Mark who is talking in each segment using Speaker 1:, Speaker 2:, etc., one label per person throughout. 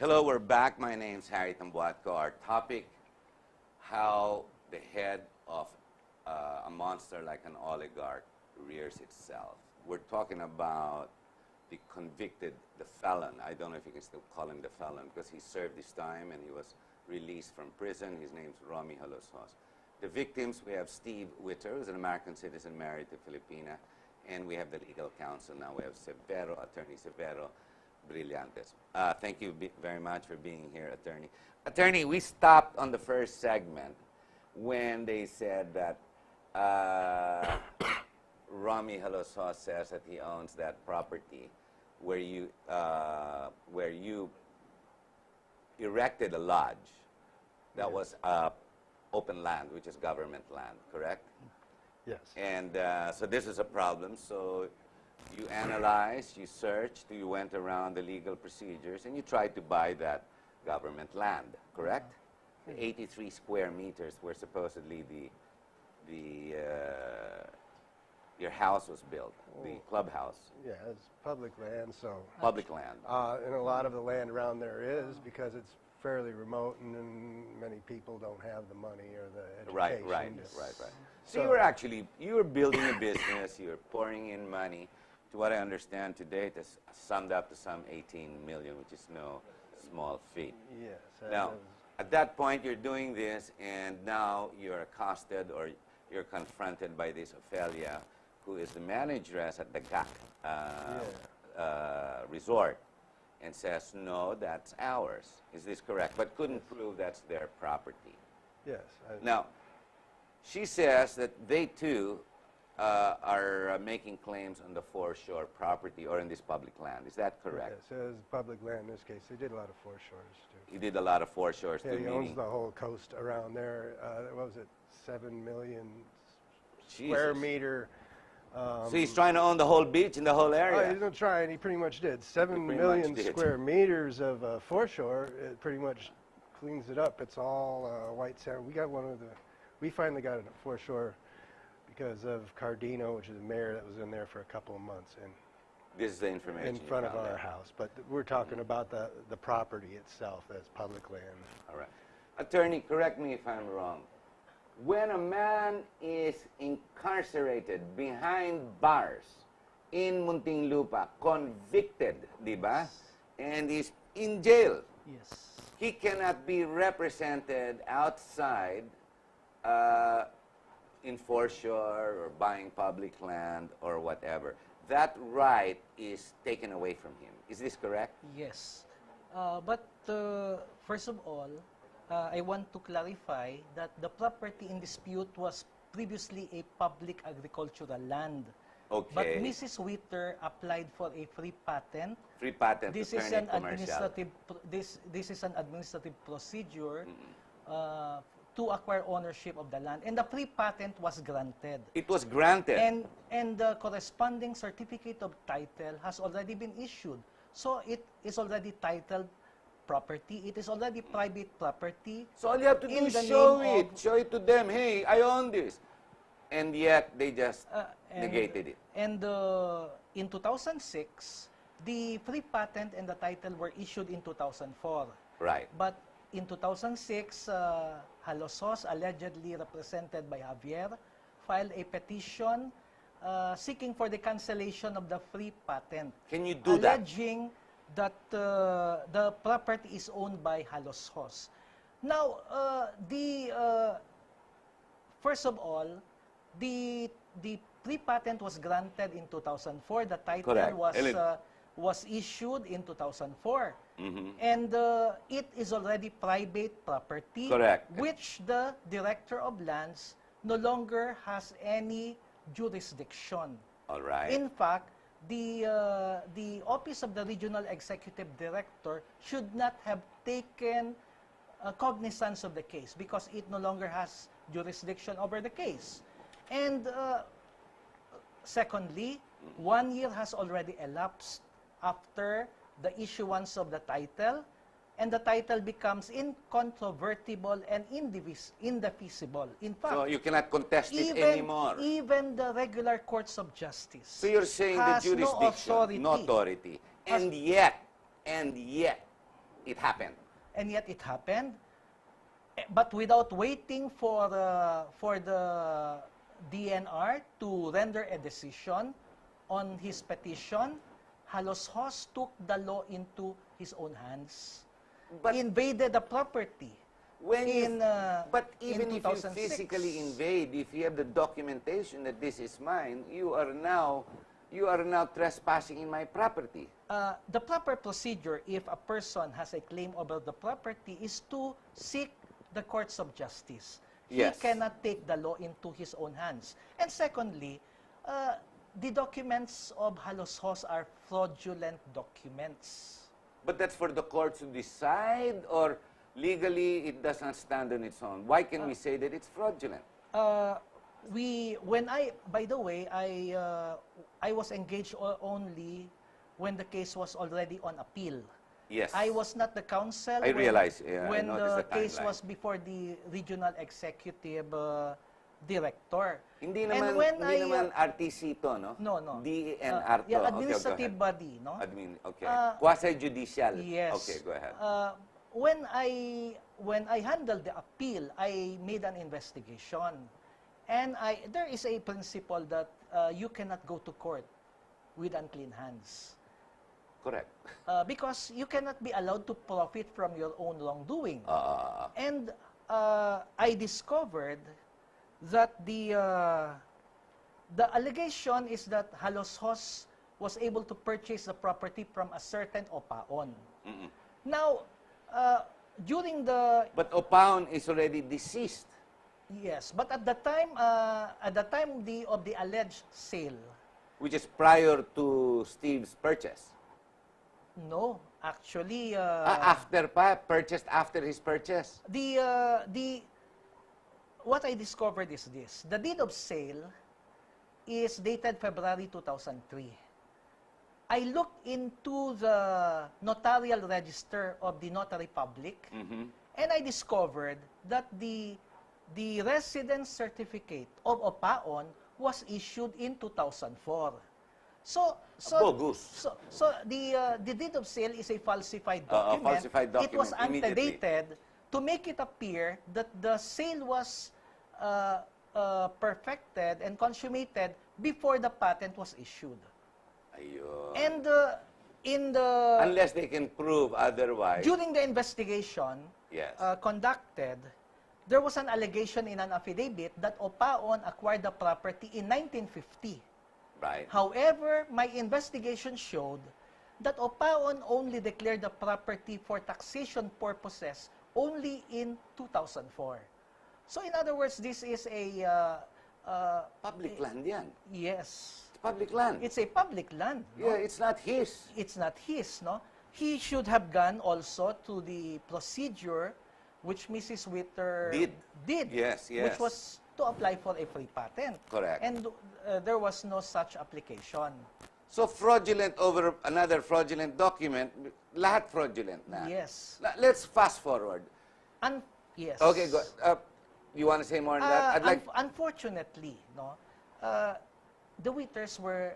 Speaker 1: Hello, we're back. My name's Harry Tambuatco. Our topic, how the head of a monster like an oligarch rears itself. We're talking about the convicted, the felon. I don't know if you can still call him the felon because he served his time and he was released from prison. His name's Romy Halosos. The victims, we have Steve Witter, who's an American citizen married to Filipina, and we have the legal counsel now. We have Severo, Attorney Severo Brillantes. Thank you very much for being here, Attorney. Attorney, we stopped on the first segment when they said that Romy Halosos says that he owns that property where you erected a lodge that was open land, which is government land, correct?
Speaker 2: Yes.
Speaker 1: And so this is a problem. So you analyzed, you searched, you went around the legal procedures, and you tried to buy that government land, correct? 83 square meters where supposedly your house was built, the clubhouse.
Speaker 2: Yeah, it's public land, so...
Speaker 1: Public land.
Speaker 2: And a lot of the land around there is because it's fairly remote and many people don't have the money or the education.
Speaker 1: Right. So you were building a business, you were pouring in money. To what I understand today, it's summed up to some 18 million, which is no small feat.
Speaker 2: Yes.
Speaker 1: Now, at that point, you're doing this, and now you're accosted or you're confronted by this Ophelia, who is the manageress at the GAC resort, and says, no, that's ours. Is this correct? But couldn't prove that's their property.
Speaker 2: Yes.
Speaker 1: Now, she says that they, too, are making claims on the foreshore property or in this public land. Is that correct?
Speaker 2: Yes, it was public land in this case. They did a lot of foreshores, too.
Speaker 1: He did a lot of foreshores,
Speaker 2: yeah,
Speaker 1: too.
Speaker 2: He owns the whole coast around there. What was it, 7 million square meter.
Speaker 1: So he's trying to own the whole beach and the whole area.
Speaker 2: He's not trying. He pretty much did. 7 million square meters of foreshore. It pretty much cleans it up. It's all white sand. We finally got a foreshore because of Cardino, which is the mayor that was in there for a couple of months. And
Speaker 1: this is the information
Speaker 2: in front of our house. But we're talking about the property itself as public land.
Speaker 1: All right. Attorney, correct me if I'm wrong. When a man is incarcerated behind bars in Muntinlupa, convicted, di ba? And is in jail.
Speaker 3: Yes.
Speaker 1: He cannot be represented outside in foreshore or buying public land or whatever. That right is taken away from him. Is this correct?
Speaker 3: Yes. But first of all, I want to clarify that the property in dispute was previously a public agricultural land.
Speaker 1: Okay.
Speaker 3: But Mrs. Witter applied for a free patent.
Speaker 1: Free patent
Speaker 3: This
Speaker 1: to
Speaker 3: is
Speaker 1: turn
Speaker 3: an
Speaker 1: it commercial.
Speaker 3: this is an administrative procedure to acquire ownership of the land, and the free patent was granted.
Speaker 1: It was granted.
Speaker 3: And the corresponding certificate of title has already been issued. So it is already titled property. It is already private property.
Speaker 1: So all you have to do is show it. Show it to them. Hey, I own this. And yet they just negated it.
Speaker 3: And in 2006, the free patent and the title were issued in 2004.
Speaker 1: Right.
Speaker 3: But in 2006, Halosos, allegedly represented by Javier, filed a petition seeking for the cancellation of the free patent.
Speaker 1: Can you do that?
Speaker 3: Alleging that the property is owned by Halosos. Now, first of all, the free patent was granted in 2004. The title was issued in 2004. And it is already private property, which the Director of Lands no longer has any jurisdiction.
Speaker 1: All right.
Speaker 3: In fact, the Office of the Regional Executive Director should not have taken cognizance of the case because it no longer has jurisdiction over the case. And secondly, 1 year has already elapsed after the issuance of the title, and the title becomes incontrovertible and indefeasible. In fact,
Speaker 1: so you cannot contest it anymore.
Speaker 3: Even the regular courts of justice.
Speaker 1: So you're saying the jurisdiction, no authority. And yet, it happened.
Speaker 3: And yet it happened. But without waiting for the DNR to render a decision on his petition, Halos-Hos took the law into his own hands.
Speaker 1: But
Speaker 3: Invaded the property.
Speaker 1: but even
Speaker 3: in
Speaker 1: if you
Speaker 3: 2006.
Speaker 1: physically invade, if you have the documentation that this is mine, you are now trespassing in my property.
Speaker 3: The proper procedure, if a person has a claim over the property, is to seek the courts of justice.
Speaker 1: Yes.
Speaker 3: He cannot take the law into his own hands. And secondly, the documents of Halos-Hos are fraudulent documents.
Speaker 1: But that's for the courts to decide, or legally it does not stand on its own. Why can we say that it's fraudulent?
Speaker 3: By the way, I was engaged only when the case was already on appeal.
Speaker 1: Yes.
Speaker 3: I was not the counsel
Speaker 1: I realize, yeah, I
Speaker 3: when
Speaker 1: noticed
Speaker 3: the
Speaker 1: the
Speaker 3: case
Speaker 1: timeline.
Speaker 3: was before the regional executive director.
Speaker 1: Hindi
Speaker 3: And
Speaker 1: naman,
Speaker 3: when
Speaker 1: hindi naman RTC to, no?
Speaker 3: No.
Speaker 1: DNR to.
Speaker 3: Yeah,
Speaker 1: Okay, go
Speaker 3: administrative
Speaker 1: ahead.
Speaker 3: body, no?
Speaker 1: Okay.
Speaker 3: Uh,
Speaker 1: Quasi-judicial.
Speaker 3: Yes.
Speaker 1: Okay, go ahead.
Speaker 3: When I handled the appeal, I made an investigation. And there is a principle that you cannot go to court with unclean hands.
Speaker 1: Correct.
Speaker 3: Because you cannot be allowed to profit from your own wrongdoing. And I discovered that the allegation is that Halos-Hos was able to purchase the property from a certain Opaon. Now, during the
Speaker 1: But Opaon is already deceased.
Speaker 3: yes, but at the time of the alleged sale,
Speaker 1: Which is prior to Steve's purchase.
Speaker 3: no, actually,
Speaker 1: After pa, purchased after his purchase.
Speaker 3: What I discovered is this: the deed of sale is dated February 2003. I looked into the notarial register of the notary public, and I discovered that the residence certificate of Opaon was issued in 2004. So
Speaker 1: Bogus.
Speaker 3: So the deed of sale is a falsified document.
Speaker 1: Falsified
Speaker 3: It was
Speaker 1: document, immediately.
Speaker 3: antedated to make it appear that the sale was perfected and consummated before the patent was issued.
Speaker 1: Ayun.
Speaker 3: And in the
Speaker 1: Unless they can prove otherwise.
Speaker 3: during the investigation
Speaker 1: Yes.
Speaker 3: conducted, there was an allegation in an affidavit that Opaon acquired the property in 1950.
Speaker 1: Right.
Speaker 3: However, my investigation showed that Opaon only declared the property for taxation purposes only in 2004. So in other words, this is a
Speaker 1: Public land yan.
Speaker 3: yes,
Speaker 1: It's public land.
Speaker 3: it's a public land. No?
Speaker 1: Yeah, it's not his.
Speaker 3: It's not his, no? He should have gone also to the procedure which Mrs. Witter did.
Speaker 1: Yes, yes.
Speaker 3: Which was to apply for a free patent.
Speaker 1: Correct.
Speaker 3: And there was no such application.
Speaker 1: So fraudulent over another fraudulent document, lahat fraudulent na.
Speaker 3: Yes.
Speaker 1: Let's fast forward.
Speaker 3: Yes.
Speaker 1: Okay, go. You want to say more on that? I'd like.
Speaker 3: Unfortunately, no, the Witters were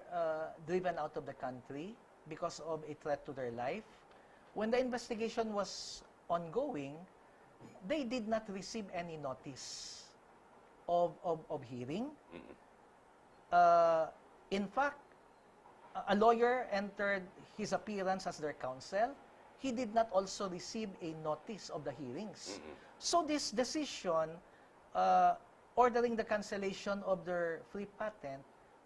Speaker 3: driven out of the country because of a threat to their life. When the investigation was ongoing, they did not receive any notice of hearing. In fact, a lawyer entered his appearance as their counsel. He did not also receive a notice of the hearings. So this decision, ordering the cancellation of their free patent,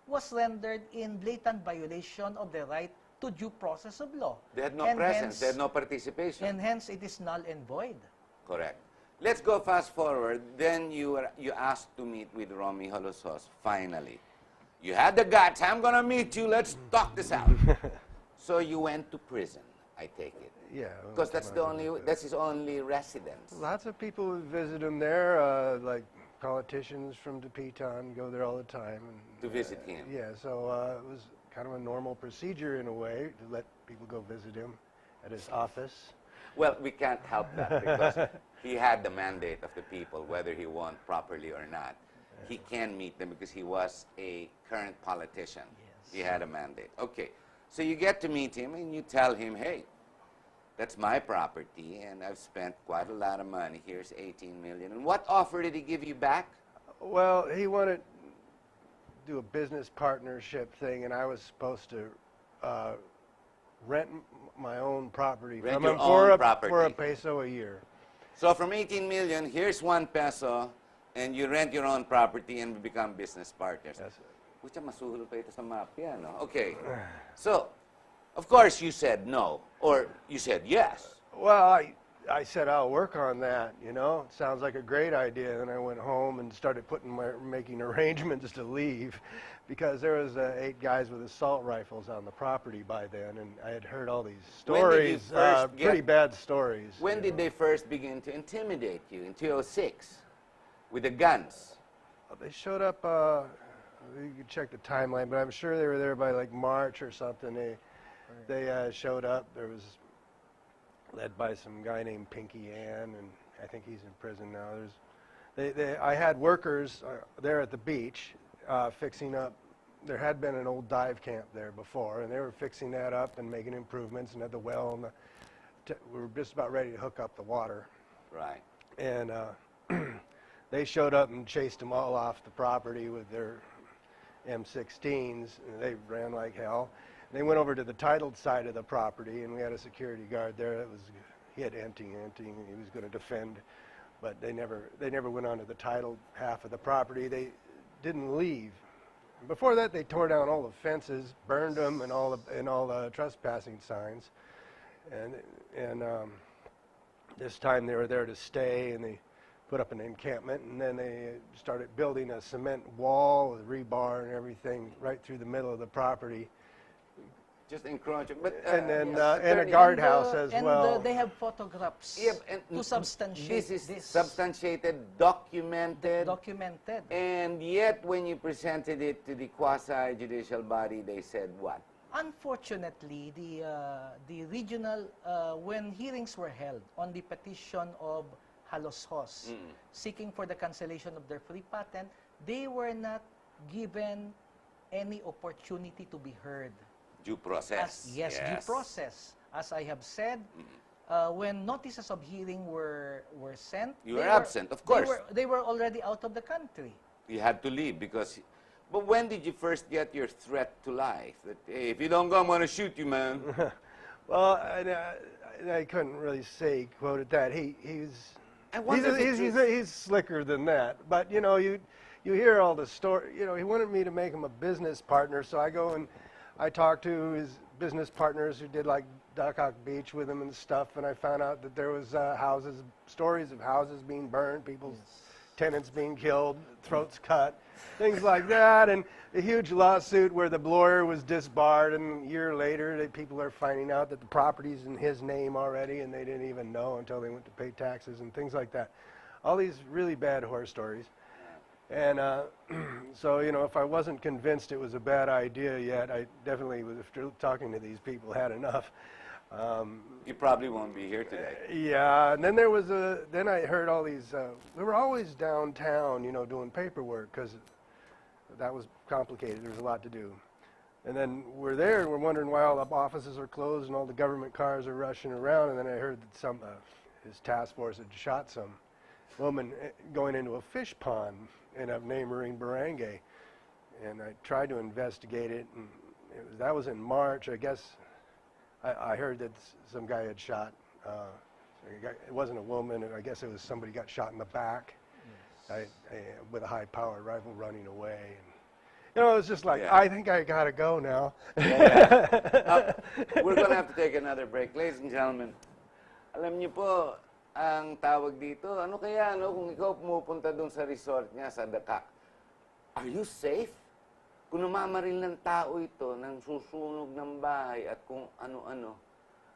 Speaker 3: was rendered in blatant violation of the right to due process of law.
Speaker 1: They had no
Speaker 3: And
Speaker 1: presence.
Speaker 3: hence-
Speaker 1: They had no participation.
Speaker 3: And hence, it is null and void.
Speaker 1: Correct. Let's go fast forward. Then you asked to meet with Romy Halos-Hos. Finally, you had the guts. I'm gonna meet you. Let's talk this out. So you went to prison. I take it.
Speaker 2: Yeah.
Speaker 1: Because that's his only residence.
Speaker 2: Lots of people who visit him there, like politicians from Dapitan go there all the time. And,
Speaker 1: To visit him.
Speaker 2: Yeah, so it was kind of a normal procedure in a way to let people go visit him at his office.
Speaker 1: Well, we can't help that because he had the mandate of the people, whether he won properly or not. He can meet them because he was a current politician.
Speaker 3: Yes.
Speaker 1: He had a mandate. Okay, so you get to meet him and you tell him, hey, That's my property, and I've spent quite a lot of money. Here's 18 million. And what offer did he give you back?
Speaker 2: Well, he wanted to do a business partnership thing, and I was supposed to rent my own property
Speaker 1: Rent
Speaker 2: from
Speaker 1: your
Speaker 2: him
Speaker 1: own
Speaker 2: for
Speaker 1: property.
Speaker 2: a peso a year.
Speaker 1: So from 18 million, here's 1 peso, and you rent your own property and we become business partners.
Speaker 2: Yes.
Speaker 1: Pucha, masuhol pa ito sa mafia, no? Okay. So, of course you said no, or you said yes.
Speaker 2: Well, I said I'll work on that. You know, it sounds like a great idea. And I went home and started making arrangements to leave, because there was 8 guys with assault rifles on the property by then, and I had heard all these stories, pretty bad stories.
Speaker 1: When did they first begin to intimidate you? In 2006, with the guns?
Speaker 2: They showed up. You could check the timeline, but I'm sure they were there by like March or something. They showed up. There was led by some guy named Pinky Ann, and I think he's in prison now. I had workers there at the beach fixing up. There had been an old dive camp there before, and they were fixing that up and making improvements, and had the well, and we were just about ready to hook up the water.
Speaker 1: Right.
Speaker 2: And they showed up and chased them all off the property with their M16s, and they ran like hell. They went over to the titled side of the property, and we had a security guard there. He had emptying. He was going to defend, but they never went onto the titled half of the property. They didn't leave. Before that, they tore down all the fences, burned them, and all the trespassing signs. And this time they were there to stay, and they put up an encampment, and then they started building a cement wall with rebar and everything right through the middle of the property.
Speaker 1: Just encroaching. But,
Speaker 2: and then and a guardhouse as well.
Speaker 3: And they have photographs to substantiate
Speaker 1: this. Is substantiated, documented.
Speaker 3: Documented.
Speaker 1: And yet, when you presented it to the quasi-judicial body, they said what?
Speaker 3: Unfortunately, the regional, when hearings were held on the petition of Halos Hos, seeking for the cancellation of their free patent, they were not given any opportunity to be heard.
Speaker 1: Due process.
Speaker 3: Yes, due process. As I have said, when notices of hearing were sent,
Speaker 1: you were absent, of course.
Speaker 3: They were already out of the country.
Speaker 1: You had to leave because. But when did you first get your threat to life? That, hey, if you don't go, I'm going to shoot you, man.
Speaker 2: Well, I couldn't really say, quoted that. He's slicker than that. But, you know, you hear all the story. You know, he wanted me to make him a business partner, so I go and I talked to his business partners who did like Duck Hawk Beach with him and stuff, and I found out that there was stories of houses being burned, people's tenants being killed, throats cut, things like that, and a huge lawsuit where the lawyer was disbarred, and a year later people are finding out that the property's in his name already, and they didn't even know until they went to pay taxes and things like that. All these really bad horror stories. And so, you know, if I wasn't convinced it was a bad idea yet, I definitely, after talking to these people, had enough.
Speaker 1: You probably won't be here today.
Speaker 2: Yeah, and then then I heard all these, we were always downtown, you know, doing paperwork, because that was complicated. There was a lot to do. And then we're there, and we're wondering why all the offices are closed and all the government cars are rushing around, and then I heard that his task force had shot some woman going into a fish pond in a neighboring barangay, and I tried to investigate it, and that was in March. I guess I heard that some guy had shot. It wasn't a woman, and I guess it was somebody got shot in the back with a high-powered rifle running away. And, you know, it's just like, I think I gotta go now.
Speaker 1: We're gonna have to take another break, ladies and gentlemen. Alam niyo po, ang tawag dito, ano kaya, no, kung ikaw pumupunta doon sa resort niya, sa Dakak, are you safe? Kung namamaril ng tao ito, nang susunog ng bahay at kung ano-ano,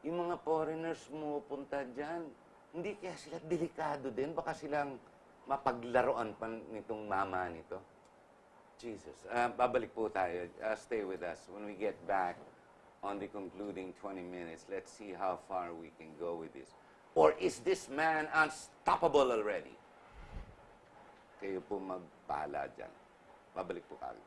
Speaker 1: yung mga foreigners pumupunta dyan, hindi kaya sila delikado din? Baka silang mapaglaruan pa nitong mama nito? Jesus. Babalik po tayo. Stay with us. When we get back on the concluding 20 minutes, let's see how far we can go with this. Or is this man unstoppable already? Kayo po magpala dyan. Babalik po kami.